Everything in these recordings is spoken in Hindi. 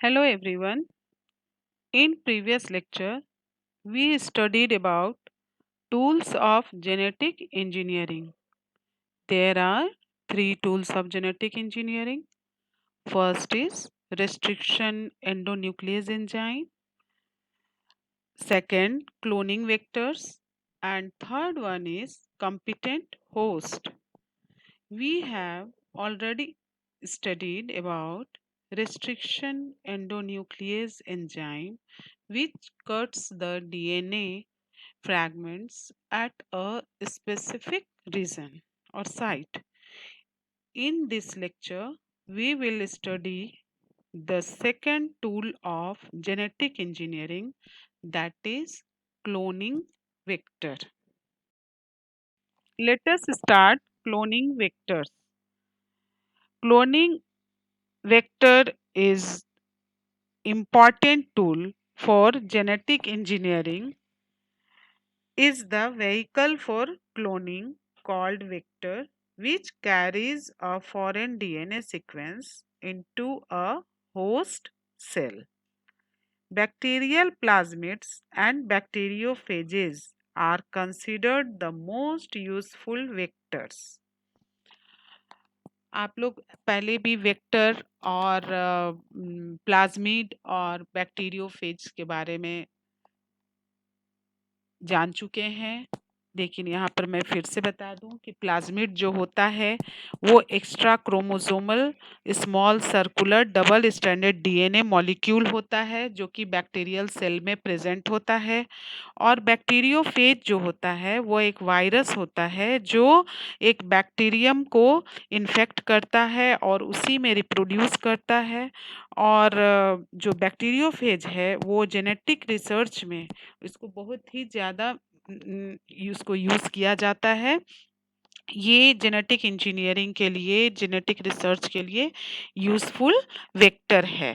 Hello everyone. In previous lecture, we studied about tools of genetic engineering. There are three tools of genetic engineering. First is restriction endonuclease enzyme, second cloning vectors, and third one is competent host. We have already studied about restriction endonuclease enzyme which cuts the DNA fragments at a specific region or site. In this lecture, we will study the second tool of genetic engineering, that is cloning vector. Let us start cloning vectors. Cloning vector is important tool for genetic engineering, is the vehicle for cloning called vector, which carries a foreign DNA sequence into a host cell. Bacterial plasmids and bacteriophages are considered the most useful vectors. आप लोग पहले भी वेक्टर और प्लाज्मिड और बैक्टीरियोफेज के बारे में जान चुके हैं, लेकिन यहाँ पर मैं फिर से बता दूं कि प्लाज्मिड जो होता है वो extra chromosomal small circular double stranded DNA molecule होता है जो कि बैक्टीरियल सेल में प्रेजेंट होता है। और बैक्टीरियोफेज जो होता है वो एक वायरस होता है जो एक बैक्टीरियम को इन्फेक्ट करता है और उसी में रिप्रोड्यूस करता है। और जो बैक्टीरियोफेज है वो जेनेटिक रिसर्च में इसको बहुत ही ज़्यादा उसको यूज़ किया जाता है। ये जेनेटिक इंजीनियरिंग के लिए, जेनेटिक रिसर्च के लिए यूज़फुल वेक्टर है।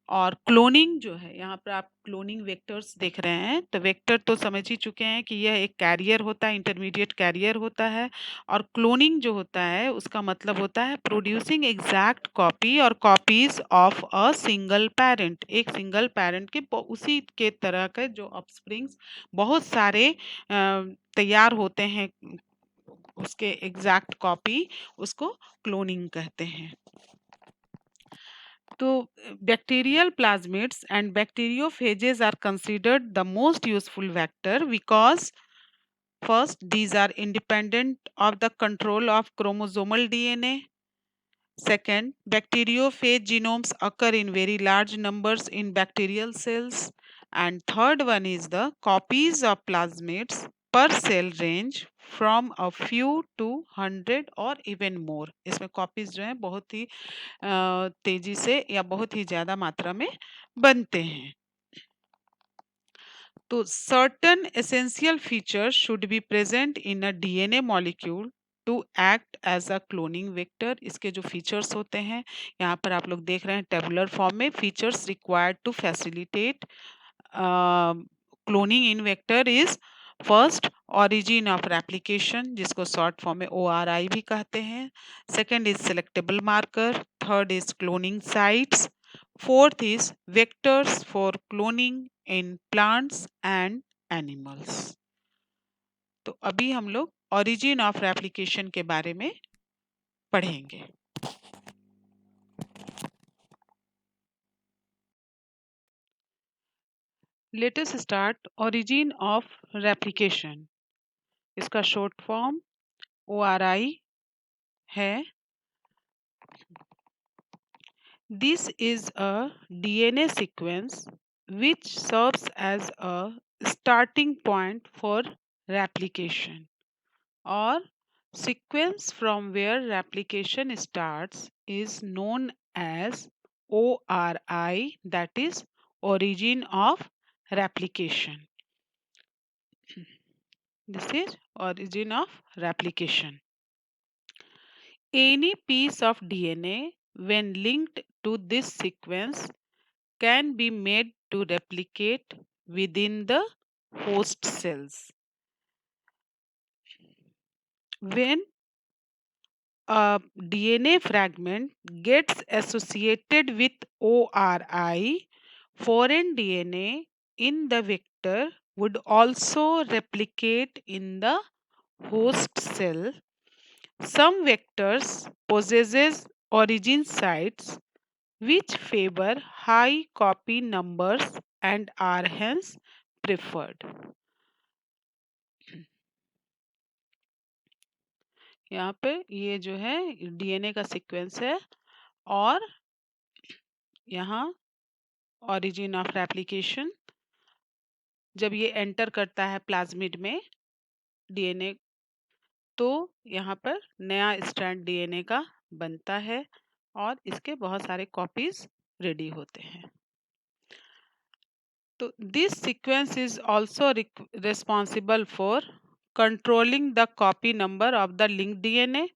और क्लोनिंग जो है, यहाँ पर आप क्लोनिंग वेक्टर्स देख रहे हैं, तो वेक्टर तो समझ ही चुके हैं कि यह एक कैरियर होता है, इंटरमीडिएट कैरियर होता है। और क्लोनिंग जो होता है उसका मतलब होता है प्रोड्यूसिंग एग्जैक्ट कॉपी और copies of a single parent. एक सिंगल पेरेंट के उसी के तरह के जो ऑफस्प्रिंग्स बहुत सारे तैयार होते हैं, उसके एग्जैक्ट कॉपी, उसको क्लोनिंग कहते हैं। तो bacterial plasmids and bacteriophages are considered the most useful vector because first, these are independent of the control of chromosomal DNA. Second, bacteriophage genomes occur in very large numbers in bacterial cells. And third one is the copies of plasmids per cell range from a few to 100 और even more. इसमें copies जो हैं बहुत ही तेजी से या बहुत ही ज़्यादा मात्रा में बनते हैं। तो certain essential features should be present in a DNA molecule to act as a cloning vector. इसके जो फीचर्स होते हैं यहाँ पर आप लोग देख रहे हैं टेबुलर फॉर्म में। Features required to facilitate cloning in vector is first origin of replication, जिसको शॉर्ट फॉर्म में ORI भी कहते हैं। Second is selectable marker. Third is cloning sites. Fourth is vectors for cloning in plants and animals. तो अभी हम लोग ऑरिजिन ऑफ रेप्लिकेशन के बारे में पढ़ेंगे। Let us start origin of replication. इसका शॉर्ट फॉर्म ORI है। This is a DNA sequence which serves as a starting point for replication, or sequence from where replication starts is known as ORI, that is origin of replication. This is origin of replication. Any piece of DNA when linked to this sequence can be made to replicate within the host cells. When a DNA fragment gets associated with ORI, foreign DNA in the vector would also replicate in the host cell. Some vectors possesses origin sites which favor high copy numbers and are hence preferred. यहाँ पे ये जो है डीएनए का सीक्वेंस है और यहाँ origin of replication जब ये एंटर करता है प्लाज्मिड में डीएनए तो यहाँ पर नया स्ट्रैंड डीएनए का बनता है और इसके बहुत सारे कॉपीज रेडी होते हैं तो this sequence is also responsible for controlling the copy number of the linked DNA.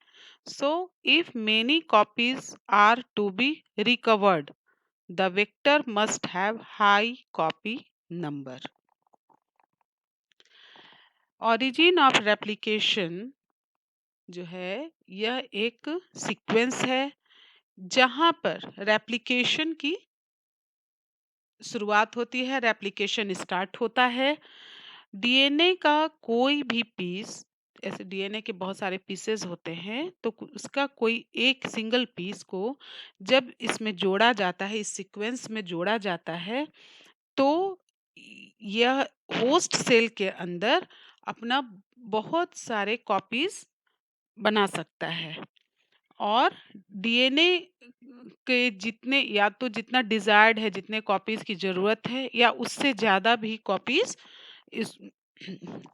So if many copies are to be recovered, the vector must have high copy number. Origin of replication जो है यह एक सीक्वेंस है जहां पर रेप्लिकेशन की शुरुआत होती है रेप्लिकेशन स्टार्ट होता है डीएनए का कोई भी पीस ऐसे डीएनए के बहुत सारे पीसेस होते हैं तो उसका कोई एक सिंगल पीस को जब इसमें जोड़ा जाता है इस सीक्वेंस में जोड़ा जाता है तो यह होस्ट सेल के अंदर अपना बहुत सारे कॉपीज बना सकता है और डीएनए के जितने या तो जितना डिजायर्ड है जितने कॉपीज की जरूरत है या उससे ज्यादा भी कॉपीज इस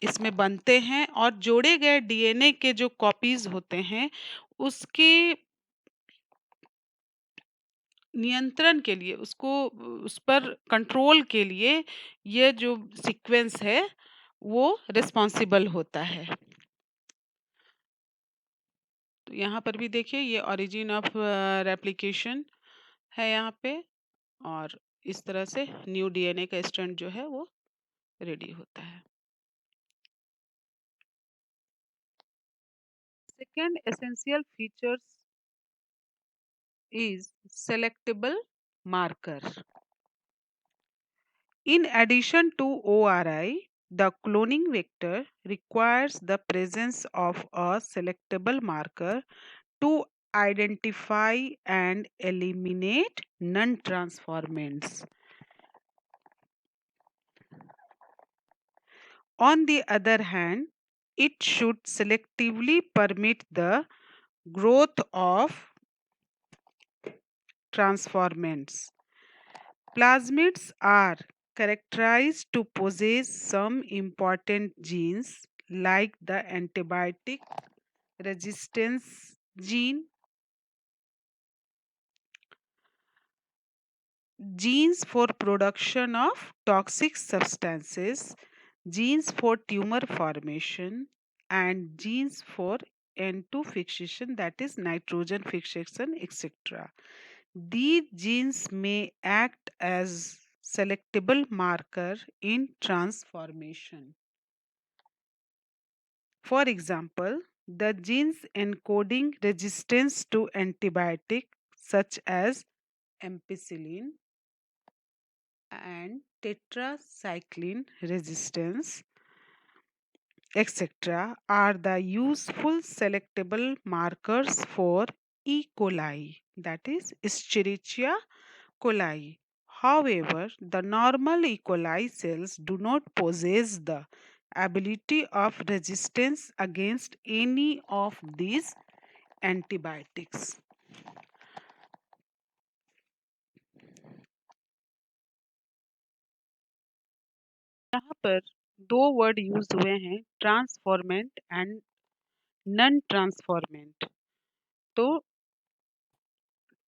इसमें बनते हैं और जोड़े गए डीएनए के जो कॉपीज होते हैं उसके नियंत्रण के लिए उसको उस पर कंट्रोल के लिए ये जो सीक्वेंस है वो रिस्पॉन्सिबल होता है तो यहाँ पर भी देखिए ये ओरिजिन ऑफ रेप्लिकेशन है यहाँ पे और इस तरह से न्यू डीएनए का स्ट्रैंड जो है वो रेडी होता है second essential features is selectable marker. In addition to ORI, the cloning vector requires the presence of a selectable marker to identify and eliminate non-transformants. On the other hand, it should selectively permit the growth of transformants. Plasmids are characterized to possess some important genes like the antibiotic resistance gene, genes for production of toxic substances, genes for tumor formation, and genes for N2 fixation, that is nitrogen fixation, etc. These genes may act as selectable marker in transformation. For example, the genes encoding resistance to antibiotic such as ampicillin and tetracycline resistance etc. are the useful selectable markers for E. coli, that is Escherichia coli. However, the normal E. coli cells do not possess the ability of resistance against any of these antibiotics. यहाँ पर दो वर्ड यूज हुए हैं ट्रांसफॉर्मेंट एंड नॉन ट्रांसफॉर्मेंट तो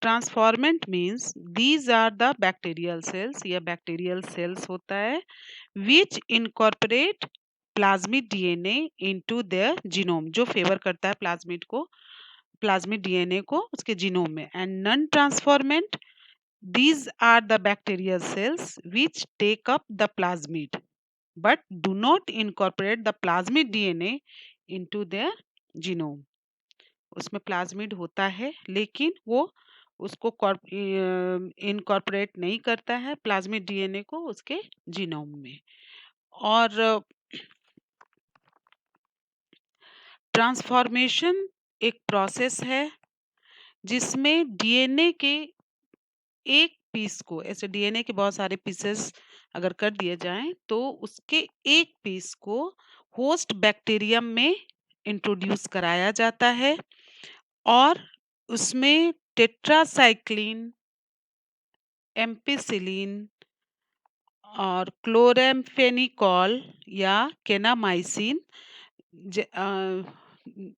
transformant means these are the bacterial cells या बैक्टीरियल सेल्स होता है which incorporate plasmid DNA into their genome जो फेवर करता है प्लाज्मिड को प्लाज्मिड डीएनए को उसके जीनोम में and non transformant these are the bacterial cells which take up the plasmid but do not incorporate the plasmid DNA into their genome. उसमें प्लाज्मिड होता है, लेकिन वो उसको इनकॉर्पोरेट नहीं करता है प्लाज्मिड डीएनए को उसके जीनोम में। और ट्रांसफॉर्मेशन एक प्रोसेस है जिसमें डीएनए के एक पीस को, ऐसे डीएनए के बहुत सारे पीसेस अगर कर दिए जाएं तो उसके एक पीस को होस्ट बैक्टीरियम में इंट्रोड्यूस कराया जाता है और उसमें टेट्रासाइक्लिन, एम्पिसिलिन और क्लोरेम्फेनिकॉल या केनामाइसिन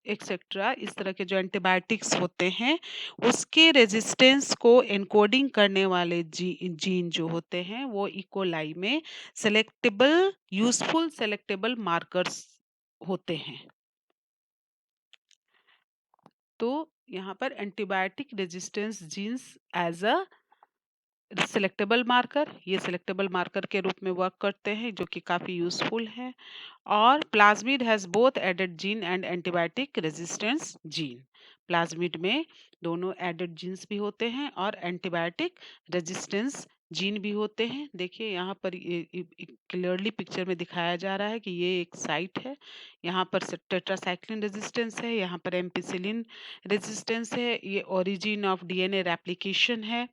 एक्सेट्रा इस तरह के जो एंटीबायोटिक्स होते हैं उसके रेजिस्टेंस को एनकोडिंग करने वाले जीन जो होते हैं वो इकोलाई में सेलेक्टेबल यूजफुल सेलेक्टेबल मार्कर्स होते हैं। तो यहाँ पर antibiotic resistance genes as a selectable marker, ये सिलेक्टेबल मार्कर के रूप में वर्क करते हैं जो कि काफ़ी यूजफुल है। और plasmid has both added gene and antibiotic resistance gene. Plasmid में दोनों एडेड जीन्स भी होते हैं और एंटीबायोटिक रेजिस्टेंस जीन भी होते हैं। देखिए यहाँ पर क्लियरली पिक्चर में दिखाया जा रहा है कि ये एक साइट है, यहाँ पर टेट्रासाइक्लिन रेजिस्टेंस है, यहाँ पर एम्पिसिलिन रेजिस्टेंस है, ये ओरिजिन ऑफ डीएनए रेप्लिकेशन है।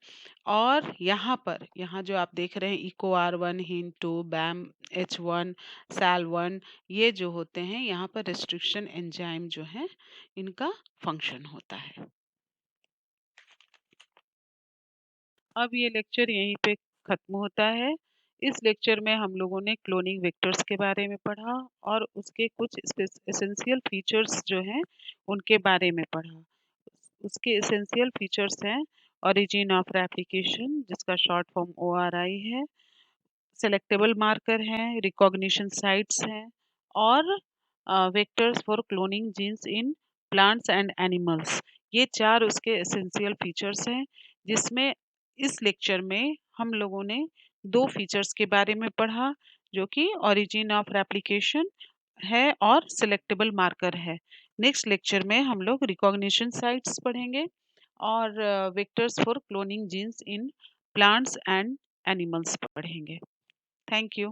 और यहाँ जो आप देख रहे हैं इको R1, हिन2, बैम H1, SAL1, ये जो होते हैं यहाँ पर रेस्ट्रिक्शन एंजाइम जो है इनका फंक्शन होता है। अब ये लेक्चर यहीं पे खत्म होता है। इस लेक्चर में हम लोगों ने क्लोनिंग वेक्टर्स के बारे में पढ़ा और उसके कुछ एसेंशियल फीचर्स जो हैं उनके बारे में पढ़ा। उसके एसेंशियल फीचर्स हैं ओरिजिन ऑफ रेप्लिकेशन जिसका शॉर्ट फॉर्म ORI है, सेलेक्टेबल मार्कर हैं, रिकॉग्निशन साइट्स हैं और vectors for cloning genes in plants and animals. ये चार उसके एसेंशियल फीचर्स हैं जिसमें इस लेक्चर में हम लोगों ने दो फीचर्स के बारे में पढ़ा जो कि ओरिजिन ऑफ रेप्लिकेशन है और सेलेक्टेबल मार्कर है। नेक्स्ट लेक्चर में हम लोग रिकॉग्निशन साइट्स पढ़ेंगे और vectors for cloning genes in plants and animals पढ़ेंगे। Thank you.